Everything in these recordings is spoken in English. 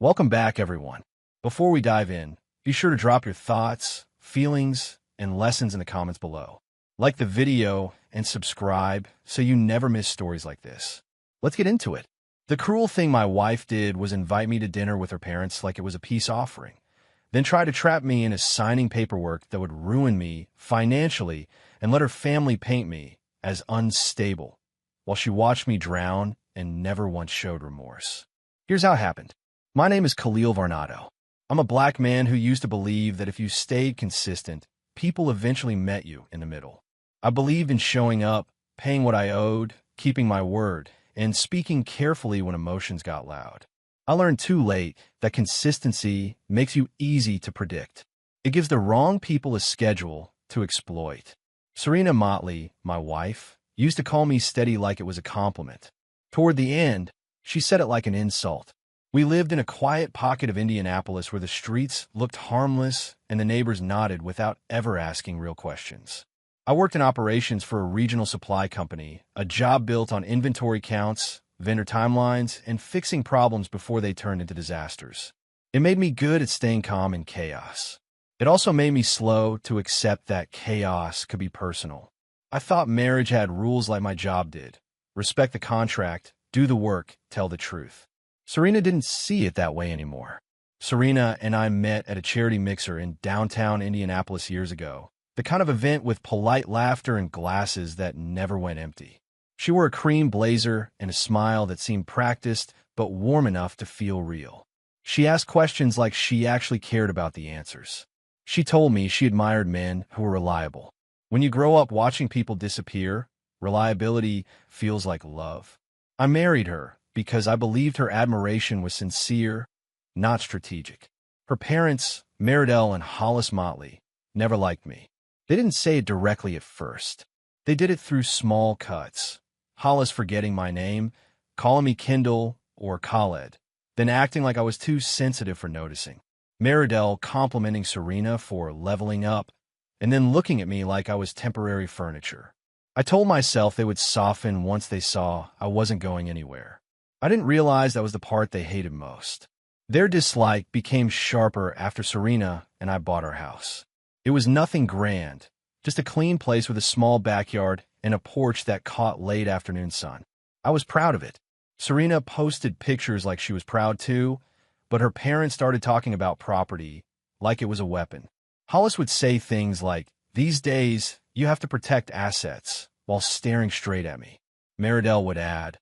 Welcome back, everyone. Before we dive in, be sure to drop your thoughts, feelings, and lessons in the comments below. Like the video and subscribe so you never miss stories like this. Let's get into it. The cruel thing my wife did was invite me to dinner with her parents like it was a peace offering, then try to trap me into signing paperwork that would ruin me financially and let her family paint me as unstable, while she watched me drown and never once showed remorse. Here's how it happened. My name is Khalil Varnado. I'm a black man who used to believe that if you stayed consistent, people eventually met you in the middle. I believed in showing up, paying what I owed, keeping my word, and speaking carefully when emotions got loud. I learned too late that consistency makes you easy to predict. It gives the wrong people a schedule to exploit. Serena Motley, my wife, used to call me steady like it was a compliment. Toward the end, she said it like an insult. We lived in a quiet pocket of Indianapolis where the streets looked harmless and the neighbors nodded without ever asking real questions. I worked in operations for a regional supply company, a job built on inventory counts, vendor timelines, and fixing problems before they turned into disasters. It made me good at staying calm in chaos. It also made me slow to accept that chaos could be personal. I thought marriage had rules like my job did. Respect the contract, do the work, tell the truth. Serena didn't see it that way anymore. Serena and I met at a charity mixer in downtown Indianapolis years ago, the kind of event with polite laughter and glasses that never went empty. She wore a cream blazer and a smile that seemed practiced but warm enough to feel real. She asked questions like she actually cared about the answers. She told me she admired men who were reliable. When you grow up watching people disappear, reliability feels like love. I married her because I believed her admiration was sincere, not strategic. Her parents, Meridell and Hollis Motley, never liked me. They didn't say it directly at first. They did it through small cuts. Hollis forgetting my name, calling me Kendall or Khaled, then acting like I was too sensitive for noticing. Meridell complimenting Serena for leveling up, and then looking at me like I was temporary furniture. I told myself they would soften once they saw I wasn't going anywhere. I didn't realize that was the part they hated most. Their dislike became sharper after Serena and I bought our house. It was nothing grand, just a clean place with a small backyard and a porch that caught late afternoon sun. I was proud of it. Serena posted pictures like she was proud too, but her parents started talking about property like it was a weapon. Hollis would say things like, "These days, you have to protect assets," while staring straight at me. Meridell would add,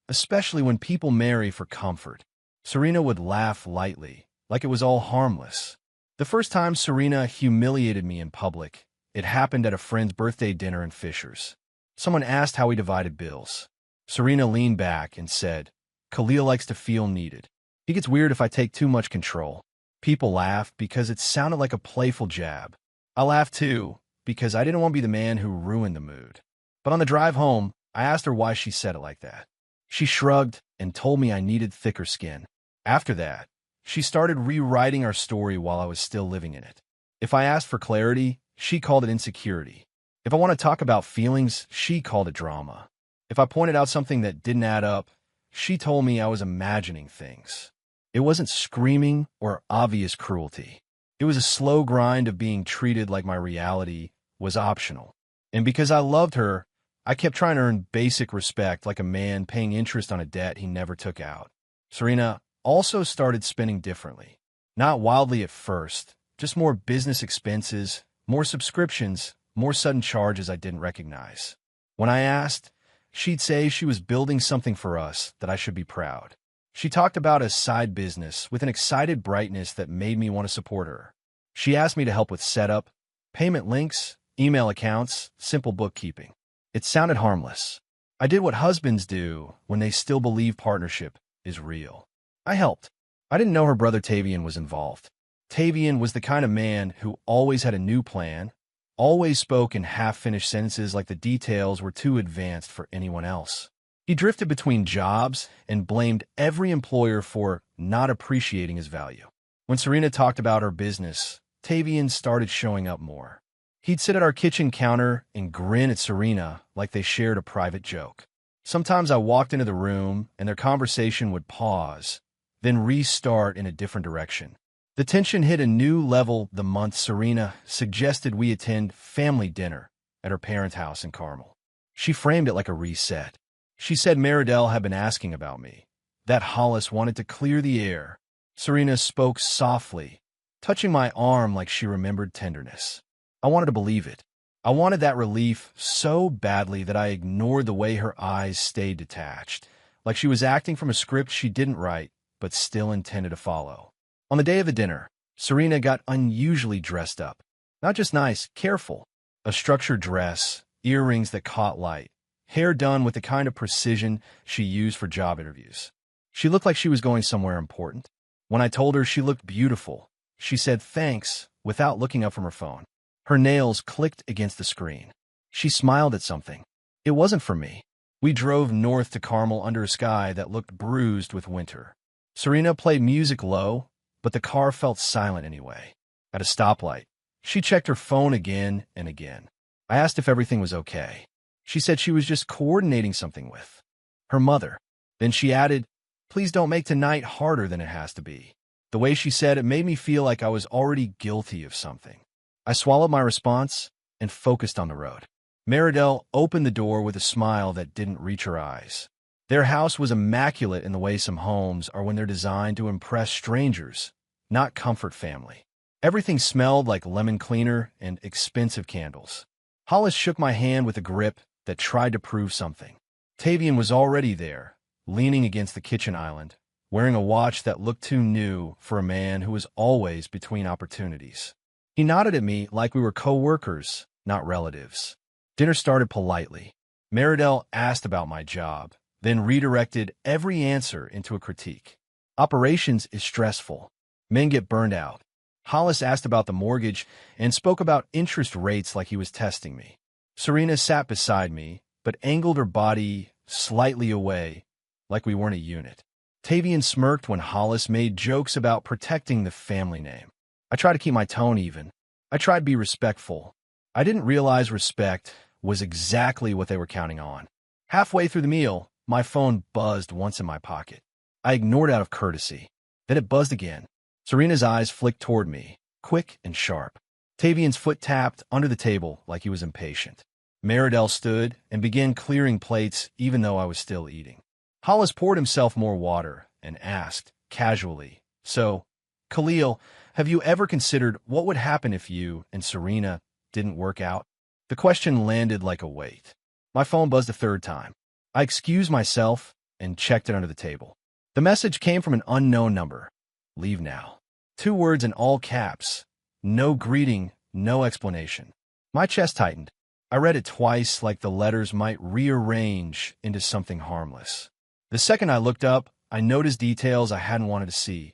"Especially when people marry for comfort." Serena would laugh lightly, like it was all harmless. The first time Serena humiliated me in public, it happened at a friend's birthday dinner in Fishers. Someone asked how we divided bills. Serena leaned back and said, "Khalil likes to feel needed. He gets weird if I take too much control." People laughed because it sounded like a playful jab. I laughed too, because I didn't want to be the man who ruined the mood. But on the drive home, I asked her why she said it like that. She shrugged and told me I needed thicker skin. After that, she started rewriting our story while I was still living in it. If I asked for clarity, she called it insecurity. If I want to talk about feelings, she called it drama. If I pointed out something that didn't add up, she told me I was imagining things. It wasn't screaming or obvious cruelty. It was a slow grind of being treated like my reality was optional. And because I loved her, I kept trying to earn basic respect like a man paying interest on a debt he never took out. Serena also started spending differently. Not wildly at first, just more business expenses, more subscriptions, more sudden charges I didn't recognize. When I asked, she'd say she was building something for us that I should be proud. She talked about a side business with an excited brightness that made me want to support her. She asked me to help with setup, payment links, email accounts, simple bookkeeping. It sounded harmless. I did what husbands do when they still believe partnership is real. I helped. I didn't know her brother Tavian was involved. Tavian was the kind of man who always had a new plan, always spoke in half-finished sentences like the details were too advanced for anyone else. He drifted between jobs and blamed every employer for not appreciating his value. When Serena talked about her business, Tavian started showing up more. He'd sit at our kitchen counter and grin at Serena like they shared a private joke. Sometimes I walked into the room and their conversation would pause, then restart in a different direction. The tension hit a new level the month Serena suggested we attend family dinner at her parents' house in Carmel. She framed it like a reset. She said Meridell had been asking about me, that Hollis wanted to clear the air. Serena spoke softly, touching my arm like she remembered tenderness. I wanted to believe it. I wanted that relief so badly that I ignored the way her eyes stayed detached, like she was acting from a script she didn't write but still intended to follow. On the day of the dinner, Serena got unusually dressed up. Not just nice, careful. A structured dress, earrings that caught light, hair done with the kind of precision she used for job interviews. She looked like she was going somewhere important. When I told her she looked beautiful, she said thanks without looking up from her phone. Her nails clicked against the screen. She smiled at something. It wasn't for me. We drove north to Carmel under a sky that looked bruised with winter. Serena played music low, but the car felt silent anyway. At a stoplight, she checked her phone again and again. I asked if everything was okay. She said she was just coordinating something with her mother. Then she added, "Please don't make tonight harder than it has to be." The way she said it made me feel like I was already guilty of something. I swallowed my response and focused on the road. Meridell opened the door with a smile that didn't reach her eyes. Their house was immaculate in the way some homes are when they're designed to impress strangers, not comfort family. Everything smelled like lemon cleaner and expensive candles. Hollis shook my hand with a grip that tried to prove something. Tavian was already there, leaning against the kitchen island, wearing a watch that looked too new for a man who was always between opportunities. He nodded at me like we were co-workers, not relatives. Dinner started politely. Meridell asked about my job, then redirected every answer into a critique. Operations is stressful. Men get burned out. Hollis asked about the mortgage and spoke about interest rates like he was testing me. Serena sat beside me, but angled her body slightly away, like we weren't a unit. Tavian smirked when Hollis made jokes about protecting the family name. I tried to keep my tone even. I tried to be respectful. I didn't realize respect was exactly what they were counting on. Halfway through the meal, my phone buzzed once in my pocket. I ignored it out of courtesy. Then it buzzed again. Serena's eyes flicked toward me, quick and sharp. Tavian's foot tapped under the table like he was impatient. Meridell stood and began clearing plates even though I was still eating. Hollis poured himself more water and asked, casually, "So, Khalil, have you ever considered what would happen if you and Serena didn't work out?" The question landed like a weight. My phone buzzed a third time. I excused myself and checked it under the table. The message came from an unknown number. "Leave now." 2 words in all caps. No greeting, no explanation. My chest tightened. I read it twice like the letters might rearrange into something harmless. The second I looked up, I noticed details I hadn't wanted to see.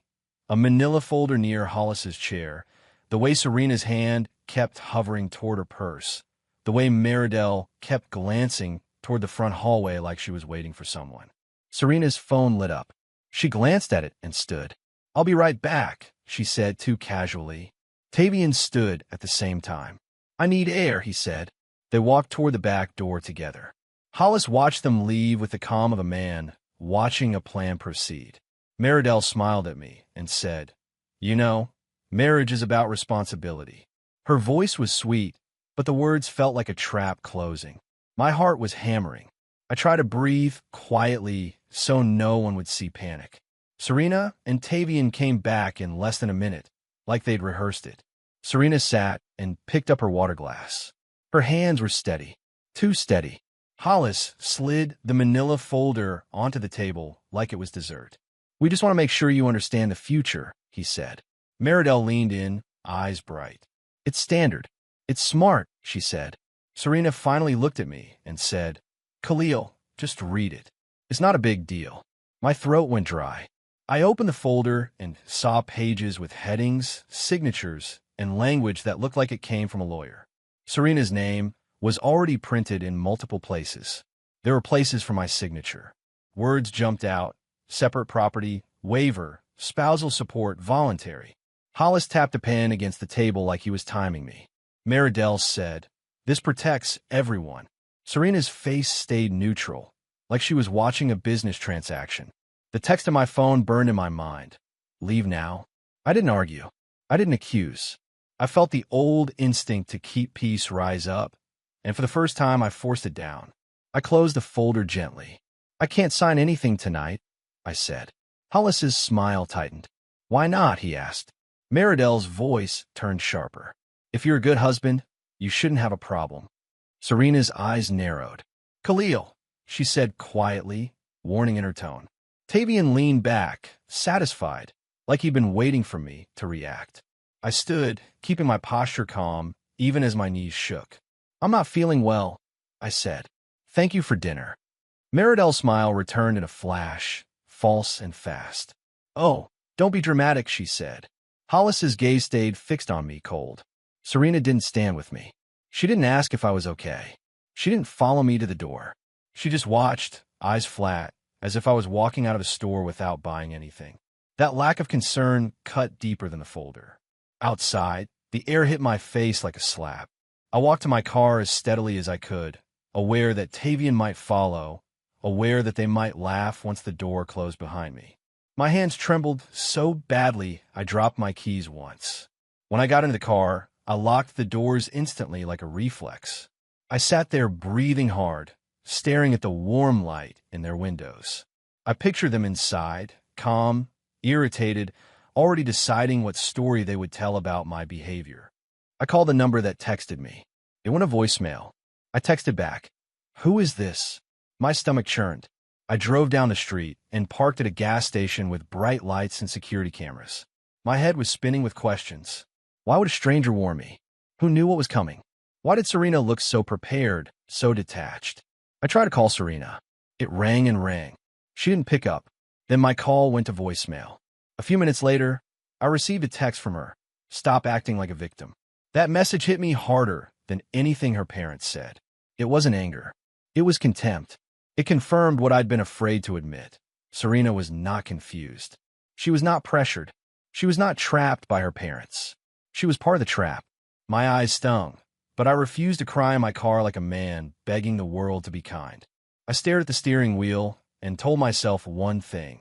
A manila folder near Hollis's chair, the way Serena's hand kept hovering toward her purse, the way Meridell kept glancing toward the front hallway like she was waiting for someone. Serena's phone lit up. She glanced at it and stood. "I'll be right back," she said too casually. Tavian stood at the same time. "I need air," he said. They walked toward the back door together. Hollis watched them leave with the calm of a man watching a plan proceed. Meridell smiled at me and said, "You know, marriage is about responsibility." Her voice was sweet, but the words felt like a trap closing. My heart was hammering. I tried to breathe quietly so no one would see panic. Serena and Tavian came back in less than a minute, like they'd rehearsed it. Serena sat and picked up her water glass. Her hands were steady, too steady. Hollis slid the manila folder onto the table like it was dessert. "We just want to make sure you understand the future," he said. Meridell leaned in, eyes bright. "It's standard. It's smart," she said. Serena finally looked at me and said, "Khalil, just read it. It's not a big deal." My throat went dry. I opened the folder and saw pages with headings, signatures, and language that looked like it came from a lawyer. Serena's name was already printed in multiple places. There were places for my signature. Words jumped out: separate property, waiver, spousal support, voluntary. Hollis tapped a pen against the table like he was timing me. Meridell said, "This protects everyone." Serena's face stayed neutral, like she was watching a business transaction. The text on my phone burned in my mind. Leave now? I didn't argue. I didn't accuse. I felt the old instinct to keep peace rise up, and for the first time I forced it down. I closed the folder gently. I can't sign anything tonight, I said. Hollis's smile tightened. Why not? He asked. Meridell's voice turned sharper. If you're a good husband, you shouldn't have a problem. Serena's eyes narrowed. Khalil, she said quietly, warning in her tone. Tavian leaned back, satisfied, like he'd been waiting for me to react. I stood, keeping my posture calm, even as my knees shook. I'm not feeling well, I said. Thank you for dinner. Meridell's smile returned in a flash, false and fast. Oh, don't be dramatic, she said. Hollis's gaze stayed fixed on me cold. Serena didn't stand with me. She didn't ask if I was okay. She didn't follow me to the door. She just watched, eyes flat, as if I was walking out of a store without buying anything. That lack of concern cut deeper than the folder. Outside, the air hit my face like a slap. I walked to my car as steadily as I could, aware that Tavian might follow, aware that they might laugh once the door closed behind me. My hands trembled so badly I dropped my keys once. When I got into the car, I locked the doors instantly like a reflex. I sat there breathing hard, staring at the warm light in their windows. I pictured them inside, calm, irritated, already deciding what story they would tell about my behavior. I called the number that texted me. It went a voicemail. I texted back. Who is this? My stomach churned. I drove down the street and parked at a gas station with bright lights and security cameras. My head was spinning with questions. Why would a stranger warn me? Who knew what was coming? Why did Serena look so prepared, so detached? I tried to call Serena. It rang and rang. She didn't pick up. Then my call went to voicemail. A few minutes later, I received a text from her. Stop acting like a victim. That message hit me harder than anything her parents said. It wasn't anger. It was contempt. It confirmed what I'd been afraid to admit. Serena was not confused. She was not pressured. She was not trapped by her parents. She was part of the trap. My eyes stung, but I refused to cry in my car like a man begging the world to be kind. I stared at the steering wheel and told myself one thing.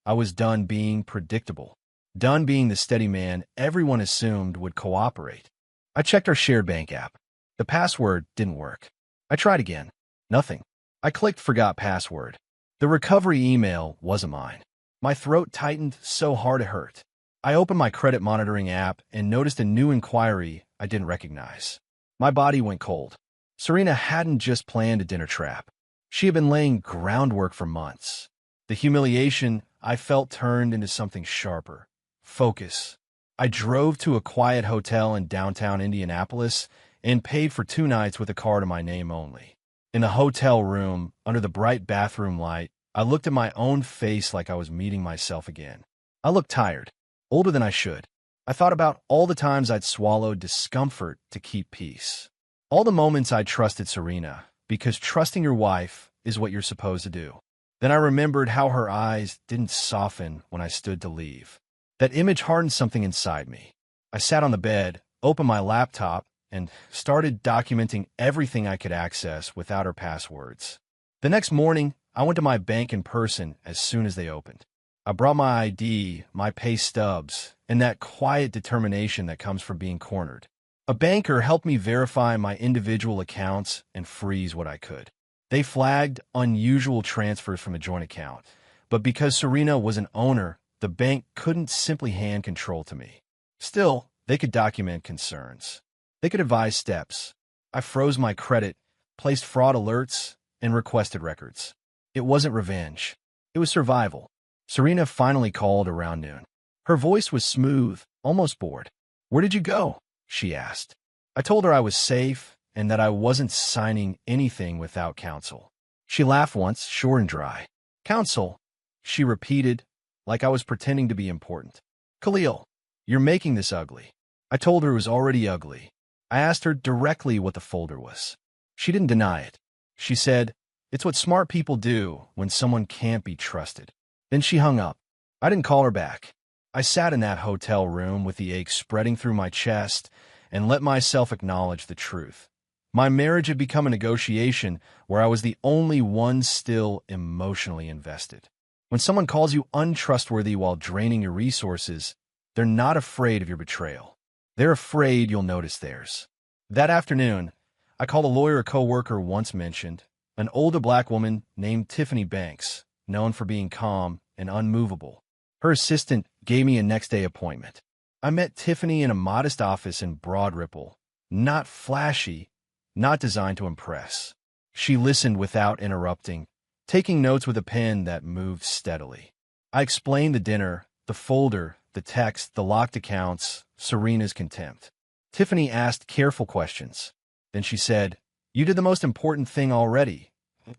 I was done being predictable, done being the steady man everyone assumed would cooperate. I checked our shared bank app. The password didn't work. I tried again. Nothing. I clicked forgot password. The recovery email wasn't mine. My throat tightened so hard it hurt. I opened my credit monitoring app and noticed a new inquiry I didn't recognize. My body went cold. Serena hadn't just planned a dinner trap. She had been laying groundwork for months. The humiliation I felt turned into something sharper. Focus. I drove to a quiet hotel in downtown Indianapolis and paid for 2 nights with a card in my name only. In the hotel room, under the bright bathroom light, I looked at my own face like I was meeting myself again. I looked tired, older than I should. I thought about all the times I'd swallowed discomfort to keep peace. All the moments I'd trusted Serena, because trusting your wife is what you're supposed to do. Then I remembered how her eyes didn't soften when I stood to leave. That image hardened something inside me. I sat on the bed, opened my laptop, and started documenting everything I could access without her passwords. The next morning, I went to my bank in person as soon as they opened. I brought my ID, my pay stubs, and that quiet determination that comes from being cornered. A banker helped me verify my individual accounts and freeze what I could. They flagged unusual transfers from a joint account, but because Serena was an owner, the bank couldn't simply hand control to me. Still, they could document concerns. They could advise steps. I froze my credit, placed fraud alerts, and requested records. It wasn't revenge. It was survival. Serena finally called around noon. Her voice was smooth, almost bored. "Where did you go?" she asked. I told her I was safe and that I wasn't signing anything without counsel. She laughed once, short and dry. "Counsel," she repeated, like I was pretending to be important. "Khalil, you're making this ugly." I told her it was already ugly. I asked her directly what the folder was. She didn't deny it. She said, "It's what smart people do when someone can't be trusted." Then she hung up. I didn't call her back. I sat in that hotel room with the ache spreading through my chest and let myself acknowledge the truth. My marriage had become a negotiation where I was the only one still emotionally invested. When someone calls you untrustworthy while draining your resources, they're not afraid of your betrayal. They're afraid you'll notice theirs. That afternoon, I called a lawyer a coworker once mentioned, an older black woman named Tiffany Banks, known for being calm and unmovable. Her assistant gave me a next-day appointment. I met Tiffany in a modest office in Broad Ripple. Not flashy, not designed to impress. She listened without interrupting, taking notes with a pen that moved steadily. I explained the dinner, the folder, the text, the locked accounts, Serena's contempt. Tiffany asked careful questions. Then she said, "You did the most important thing already.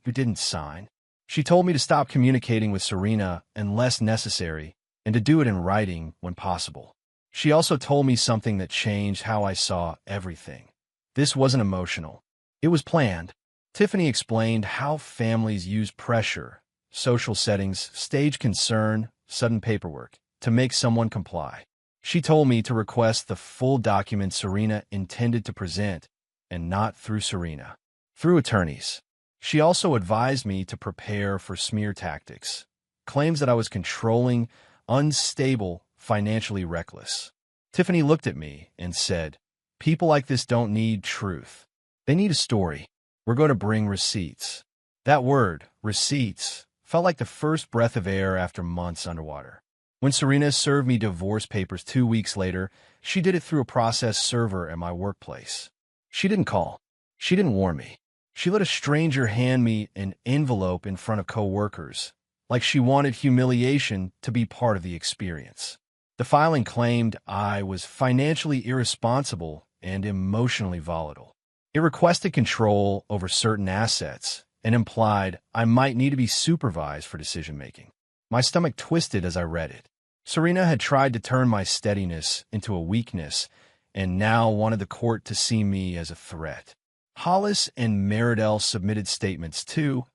You didn't sign." She told me to stop communicating with Serena unless necessary and to do it in writing when possible. She also told me something that changed how I saw everything. This wasn't emotional. It was planned. Tiffany explained how families use pressure, social settings, stage concern, sudden paperwork, to make someone comply. She told me to request the full document Serena intended to present, and not through Serena, through attorneys. She also advised me to prepare for smear tactics, claims that I was controlling, unstable, financially reckless. Tiffany looked at me and said, "People like this don't need truth. They need a story. We're going to bring receipts." That word, receipts, felt like the first breath of air after months underwater. When Serena served me divorce papers 2 weeks later, she did it through a process server at my workplace. She didn't call. She didn't warn me. She let a stranger hand me an envelope in front of coworkers, like she wanted humiliation to be part of the experience. The filing claimed I was financially irresponsible and emotionally volatile. It requested control over certain assets and implied I might need to be supervised for decision-making. My stomach twisted as I read it. Serena had tried to turn my steadiness into a weakness and now wanted the court to see me as a threat. Hollis and Meridell submitted statements too,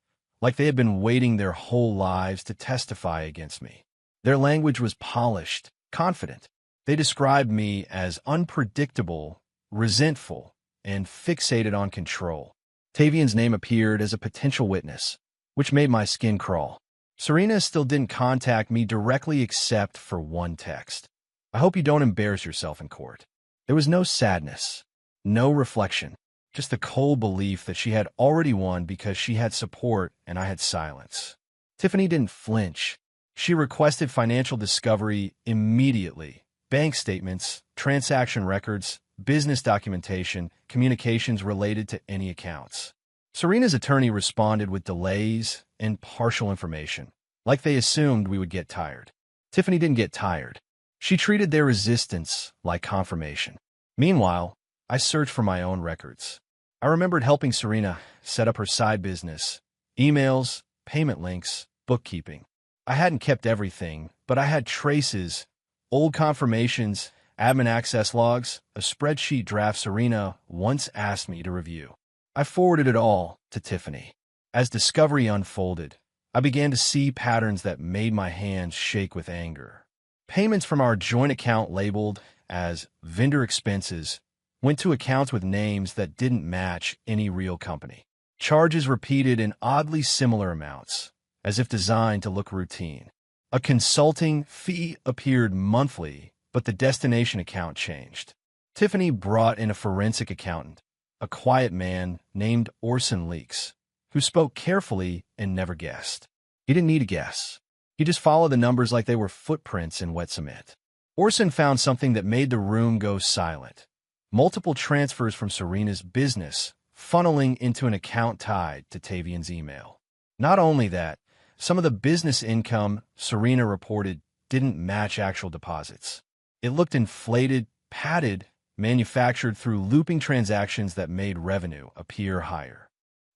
like they had been waiting their whole lives to testify against me. Their language was polished, confident. They described me as unpredictable, resentful, and fixated on control. Tavian's name appeared as a potential witness, which made my skin crawl. Serena still didn't contact me directly except for one text. "I hope you don't embarrass yourself in court." There was no sadness, no reflection, just the cold belief that she had already won because she had support and I had silence. Tiffany didn't flinch. She requested financial discovery immediately. Bank statements, transaction records, business documentation, communications related to any accounts. Serena's attorney responded with delays and partial information, like they assumed we would get tired. Tiffany didn't get tired. She treated their resistance like confirmation. Meanwhile, I searched for my own records. I remembered helping Serena set up her side business, emails, payment links, bookkeeping. I hadn't kept everything, but I had traces, old confirmations, admin access logs, a spreadsheet draft Serena once asked me to review. I forwarded it all to Tiffany. As discovery unfolded, I began to see patterns that made my hands shake with anger. Payments from our joint account labeled as vendor expenses went to accounts with names that didn't match any real company. Charges repeated in oddly similar amounts, as if designed to look routine. A consulting fee appeared monthly, but the destination account changed. Tiffany brought in a forensic accountant, a quiet man named Orson Leaks, who spoke carefully and never guessed. He didn't need to guess. He just followed the numbers like they were footprints in wet cement. Orson found something that made the room go silent. Multiple transfers from Serena's business funneling into an account tied to Tavian's email. Not only that, some of the business income Serena reported didn't match actual deposits. It looked inflated, padded, manufactured through looping transactions that made revenue appear higher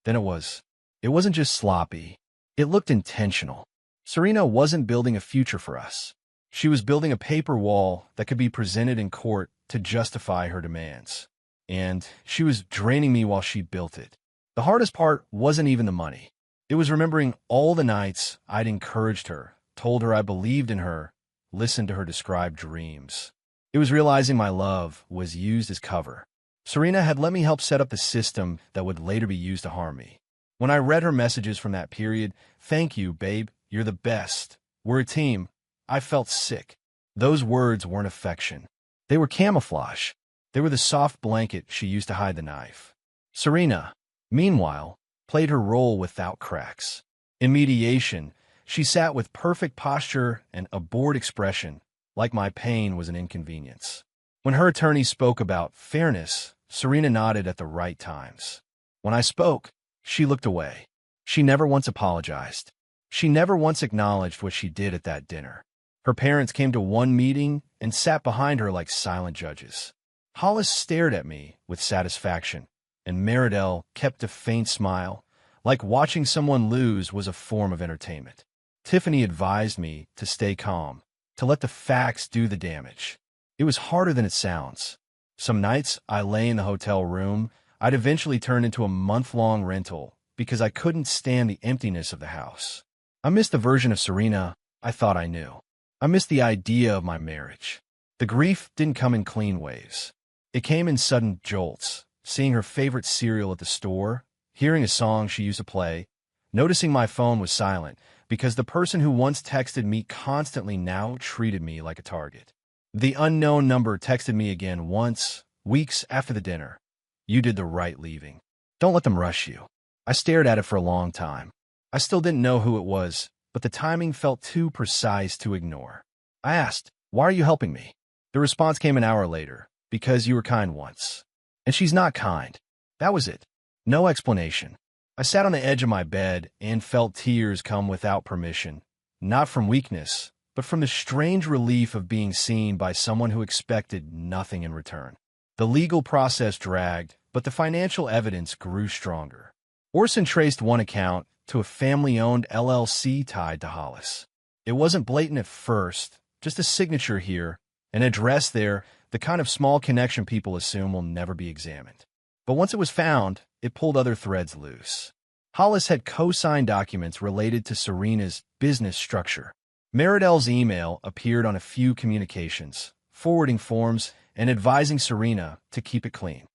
than it was. It wasn't just sloppy. It looked intentional. Serena wasn't building a future for us. She was building a paper wall that could be presented in court to justify her demands. And she was draining me while she built it. The hardest part wasn't even the money. It was remembering all the nights I'd encouraged her, told her I believed in her, listened to her describe dreams. It was realizing my love was used as cover. Serena had let me help set up the system that would later be used to harm me. When I read her messages from that period, "Thank you, babe," You're the best. We're a team. I felt sick. Those words weren't affection. They were camouflage. They were the soft blanket she used to hide the knife. Serena, meanwhile, played her role without cracks. In mediation, she sat with perfect posture and a bored expression, like my pain was an inconvenience. When her attorney spoke about fairness, Serena nodded at the right times. When I spoke, she looked away. She never once apologized. She never once acknowledged what she did at that dinner. Her parents came to one meeting and sat behind her like silent judges. Hollis stared at me with satisfaction, and Meridell kept a faint smile, like watching someone lose was a form of entertainment. Tiffany advised me to stay calm, to let the facts do the damage. It was harder than it sounds. Some nights I lay in the hotel room. I'd eventually turn into a month-long rental because I couldn't stand the emptiness of the house. I missed the version of Serena I thought I knew. I missed the idea of my marriage. The grief didn't come in clean waves. It came in sudden jolts, seeing her favorite cereal at the store, hearing a song she used to play, noticing my phone was silent because the person who once texted me constantly now treated me like a target. The unknown number texted me again once, weeks after the dinner. You did the right leaving. Don't let them rush you. I stared at it for a long time. I still didn't know who it was, but the timing felt too precise to ignore. I asked, "Why are you helping me?" The response came an hour later, "Because you were kind once." And she's not kind. That was it. No explanation. I sat on the edge of my bed and felt tears come without permission, not from weakness, but from the strange relief of being seen by someone who expected nothing in return. The legal process dragged, but the financial evidence grew stronger. Orson traced one account to a family-owned LLC tied to Hollis. It wasn't blatant at first, just a signature here, an address there, the kind of small connection people assume will never be examined. But once it was found, it pulled other threads loose. Hollis had co-signed documents related to Serena's business structure. Meridell's email appeared on a few communications, forwarding forms and advising Serena to keep it clean.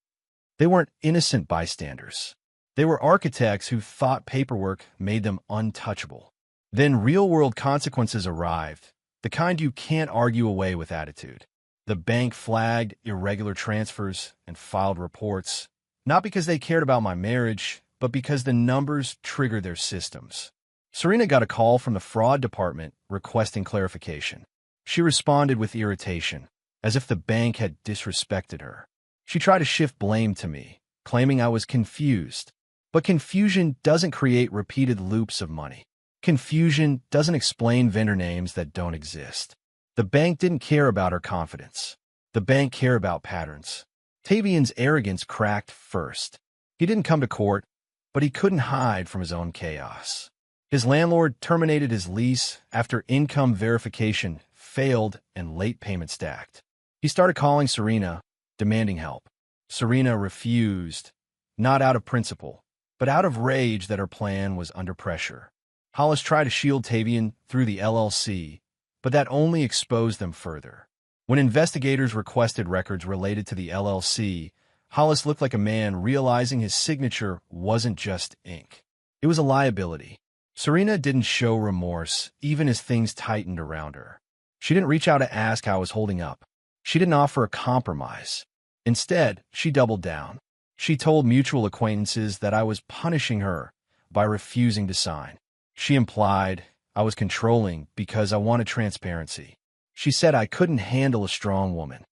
They weren't innocent bystanders. They were architects who thought paperwork made them untouchable. Then real-world consequences arrived, the kind you can't argue away with attitude. The bank flagged irregular transfers and filed reports, not because they cared about my marriage, but because the numbers triggered their systems. Serena got a call from the fraud department requesting clarification. She responded with irritation, as if the bank had disrespected her. She tried to shift blame to me, claiming I was confused. But confusion doesn't create repeated loops of money. Confusion doesn't explain vendor names that don't exist. The bank didn't care about her confidence. The bank cared about patterns. Tavian's arrogance cracked first. He didn't come to court, but he couldn't hide from his own chaos. His landlord terminated his lease after income verification failed and late payment stacked. He started calling Serena, demanding help. Serena refused, not out of principle, but out of rage that her plan was under pressure. Hollis tried to shield Tavian through the LLC, but that only exposed them further. When investigators requested records related to the LLC, Hollis looked like a man realizing his signature wasn't just ink. It was a liability. Serena didn't show remorse, even as things tightened around her. She didn't reach out to ask how I was holding up. She didn't offer a compromise. Instead, she doubled down. She told mutual acquaintances that I was punishing her by refusing to sign. She implied I was controlling because I wanted transparency. She said I couldn't handle a strong woman.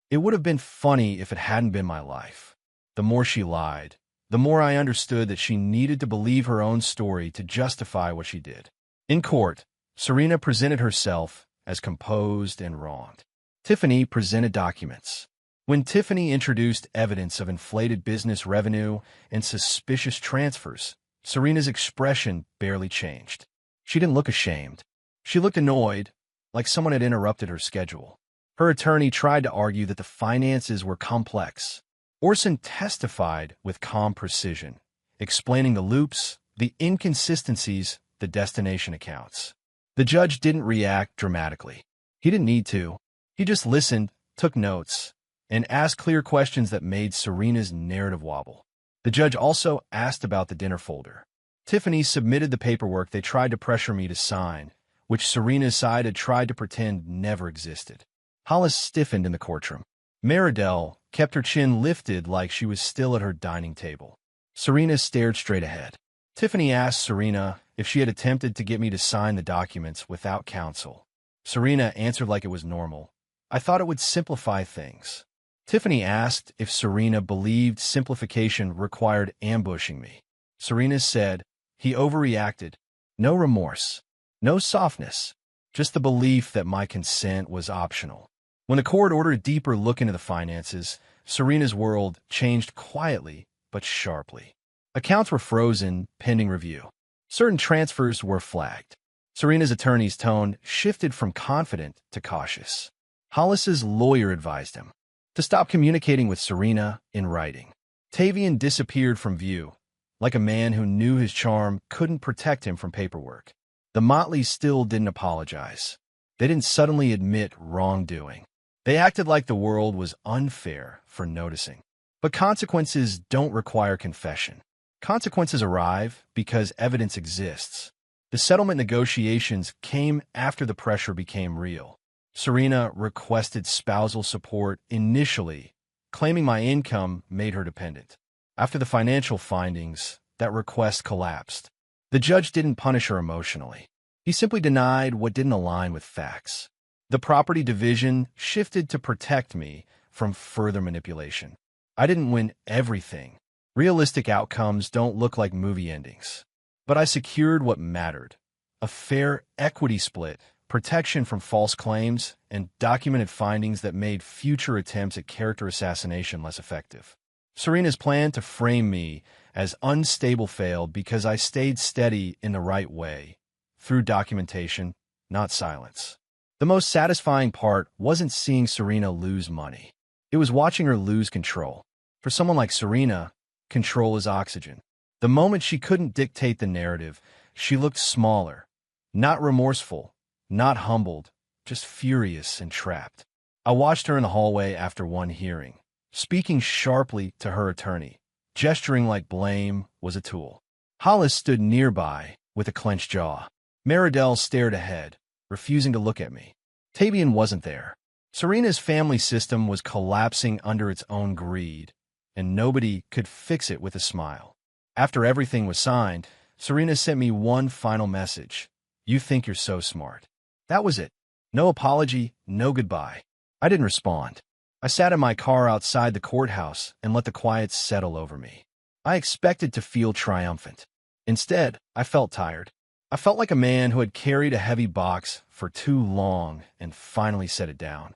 It would have been funny if it hadn't been my life. The more she lied, the more I understood that she needed to believe her own story to justify what she did. In court, Serena presented herself as composed and wronged. Tiffany presented documents. When Tiffany introduced evidence of inflated business revenue and suspicious transfers, Serena's expression barely changed. She didn't look ashamed. She looked annoyed, like someone had interrupted her schedule. Her attorney tried to argue that the finances were complex. Orson testified with calm precision, explaining the loops, the inconsistencies, the destination accounts. The judge didn't react dramatically. He didn't need to. He just listened, took notes, and asked clear questions that made Serena's narrative wobble. The judge also asked about the dinner folder. Tiffany submitted the paperwork they tried to pressure me to sign, which Serena's side had tried to pretend never existed. Hollis stiffened in the courtroom. Meridell kept her chin lifted like she was still at her dining table. Serena stared straight ahead. Tiffany asked Serena if she had attempted to get me to sign the documents without counsel. Serena answered like it was normal. I thought it would simplify things. Tiffany asked if Serena believed simplification required ambushing me. Serena said, he overreacted. No remorse. No softness. Just the belief that my consent was optional. When the court ordered a deeper look into the finances, Serena's world changed quietly but sharply. Accounts were frozen, pending review. Certain transfers were flagged. Serena's attorney's tone shifted from confident to cautious. Hollis's lawyer advised him to stop communicating with Serena in writing. Tavian disappeared from view, like a man who knew his charm couldn't protect him from paperwork. The Motleys still didn't apologize. They didn't suddenly admit wrongdoing. They acted like the world was unfair for noticing. But consequences don't require confession. Consequences arrive because evidence exists. The settlement negotiations came after the pressure became real. Serena requested spousal support initially, claiming my income made her dependent. After the financial findings, that request collapsed. The judge didn't punish her emotionally. He simply denied what didn't align with facts. The property division shifted to protect me from further manipulation. I didn't win everything. Realistic outcomes don't look like movie endings. But I secured what mattered: a fair equity split, protection from false claims, and documented findings that made future attempts at character assassination less effective. Serena's plan to frame me as unstable failed because I stayed steady in the right way, through documentation, not silence. The most satisfying part wasn't seeing Serena lose money. It was watching her lose control. For someone like Serena, control is oxygen. The moment she couldn't dictate the narrative, she looked smaller, not remorseful, not humbled, just furious and trapped. I watched her in the hallway after one hearing, speaking sharply to her attorney, gesturing like blame was a tool. Hollis stood nearby with a clenched jaw. Meridell stared ahead, refusing to look at me. Tavian wasn't there. Serena's family system was collapsing under its own greed, and nobody could fix it with a smile. After everything was signed, Serena sent me one final message. You think you're so smart. That was it. No apology, no goodbye. I didn't respond. I sat in my car outside the courthouse and let the quiet settle over me. I expected to feel triumphant. Instead, I felt tired. I felt like a man who had carried a heavy box for too long and finally set it down,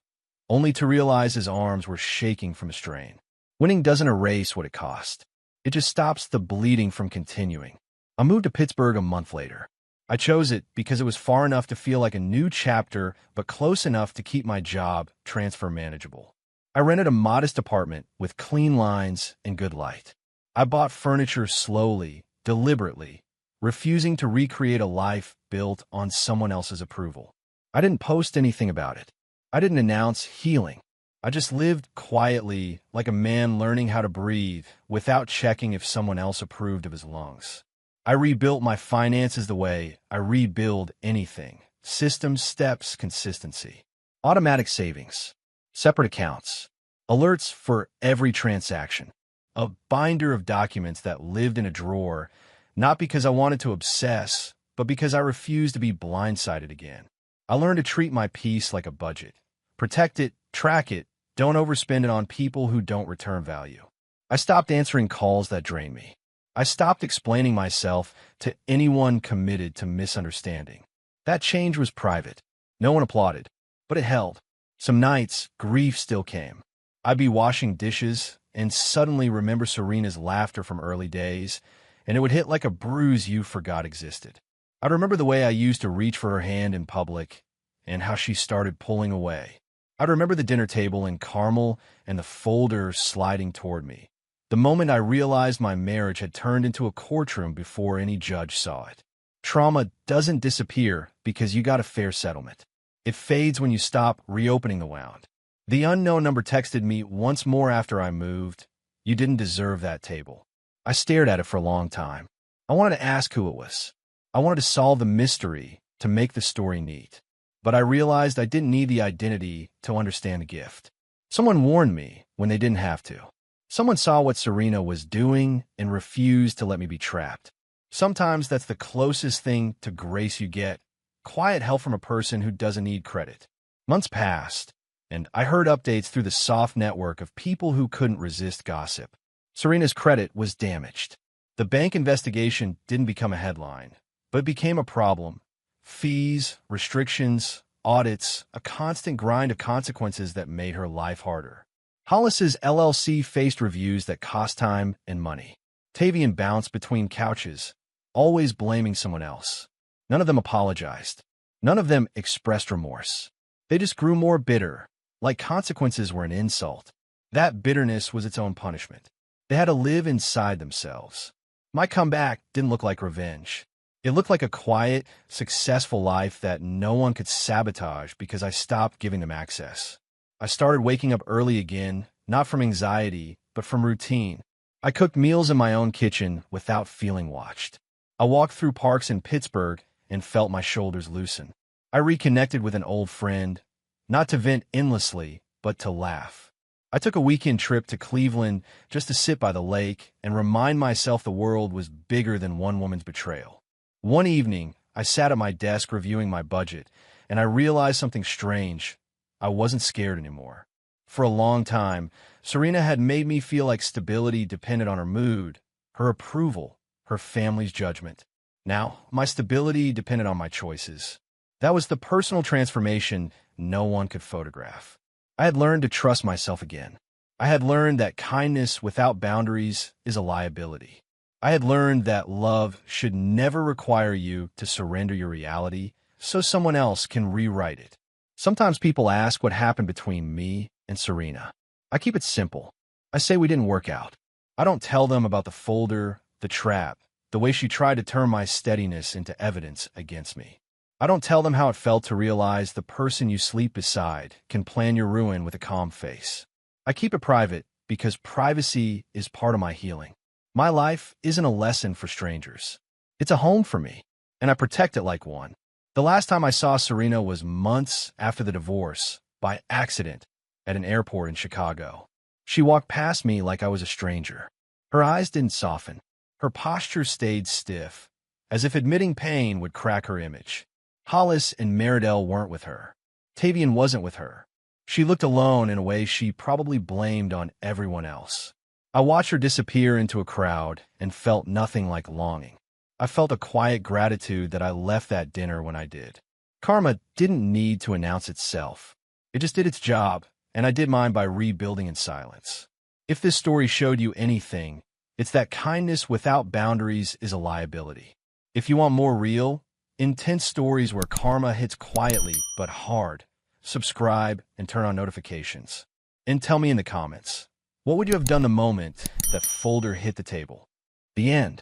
only to realize his arms were shaking from strain. Winning doesn't erase what it cost. It just stops the bleeding from continuing. I moved to Pittsburgh a month later. I chose it because it was far enough to feel like a new chapter, but close enough to keep my job transfer manageable. I rented a modest apartment with clean lines and good light. I bought furniture slowly, deliberately, refusing to recreate a life built on someone else's approval. I didn't post anything about it. I didn't announce healing. I just lived quietly, like a man learning how to breathe, without checking if someone else approved of his lungs. I rebuilt my finances the way I rebuild anything: systems, steps, consistency. Automatic savings, separate accounts, alerts for every transaction, a binder of documents that lived in a drawer, not because I wanted to obsess, but because I refused to be blindsided again. I learned to treat my peace like a budget. Protect it, track it, don't overspend it on people who don't return value. I stopped answering calls that drained me. I stopped explaining myself to anyone committed to misunderstanding. That change was private. No one applauded, but it held. Some nights, grief still came. I'd be washing dishes and suddenly remember Serena's laughter from early days, and it would hit like a bruise you forgot existed. I'd remember the way I used to reach for her hand in public and how she started pulling away. I'd remember the dinner table in caramel and the folder sliding toward me. The moment I realized my marriage had turned into a courtroom before any judge saw it. Trauma doesn't disappear because you got a fair settlement. It fades when you stop reopening the wound. The unknown number texted me once more after I moved. You didn't deserve that table. I stared at it for a long time. I wanted to ask who it was. I wanted to solve the mystery to make the story neat. But I realized I didn't need the identity to understand the gift. Someone warned me when they didn't have to. Someone saw what Serena was doing and refused to let me be trapped. Sometimes that's the closest thing to grace you get. Quiet help from a person who doesn't need credit. Months passed, and I heard updates through the soft network of people who couldn't resist gossip. Serena's credit was damaged. The bank investigation didn't become a headline, but it became a problem. Fees, restrictions, audits, a constant grind of consequences that made her life harder. Hollis's LLC faced reviews that cost time and money. Tavian bounced between couches, always blaming someone else. None of them apologized. None of them expressed remorse. They just grew more bitter, like consequences were an insult. That bitterness was its own punishment. They had to live inside themselves. My comeback didn't look like revenge. It looked like a quiet, successful life that no one could sabotage because I stopped giving them access. I started waking up early again, not from anxiety, but from routine. I cooked meals in my own kitchen without feeling watched. I walked through parks in Pittsburgh and felt my shoulders loosen. I reconnected with an old friend, not to vent endlessly, but to laugh. I took a weekend trip to Cleveland just to sit by the lake and remind myself the world was bigger than one woman's betrayal. One evening, I sat at my desk reviewing my budget, and I realized something strange. I wasn't scared anymore. For a long time, Serena had made me feel like stability depended on her mood, her approval, her family's judgment. Now, my stability depended on my choices. That was the personal transformation no one could photograph. I had learned to trust myself again. I had learned that kindness without boundaries is a liability. I had learned that love should never require you to surrender your reality so someone else can rewrite it. Sometimes people ask what happened between me and Serena. I keep it simple. I say we didn't work out. I don't tell them about the folder, the trap, the way she tried to turn my steadiness into evidence against me. I don't tell them how it felt to realize the person you sleep beside can plan your ruin with a calm face. I keep it private because privacy is part of my healing. My life isn't a lesson for strangers. It's a home for me, and I protect it like one. The last time I saw Serena was months after the divorce, by accident, at an airport in Chicago. She walked past me like I was a stranger. Her eyes didn't soften. Her posture stayed stiff, as if admitting pain would crack her image. Hollis and Meridell weren't with her. Tavian wasn't with her. She looked alone in a way she probably blamed on everyone else. I watched her disappear into a crowd and felt nothing like longing. I felt a quiet gratitude that I left that dinner when I did. Karma didn't need to announce itself. It just did its job, and I did mine by rebuilding in silence. If this story showed you anything, it's that kindness without boundaries is a liability. If you want more real, intense stories where karma hits quietly but hard, subscribe and turn on notifications. And tell me in the comments, what would you have done the moment that folder hit the table? The end.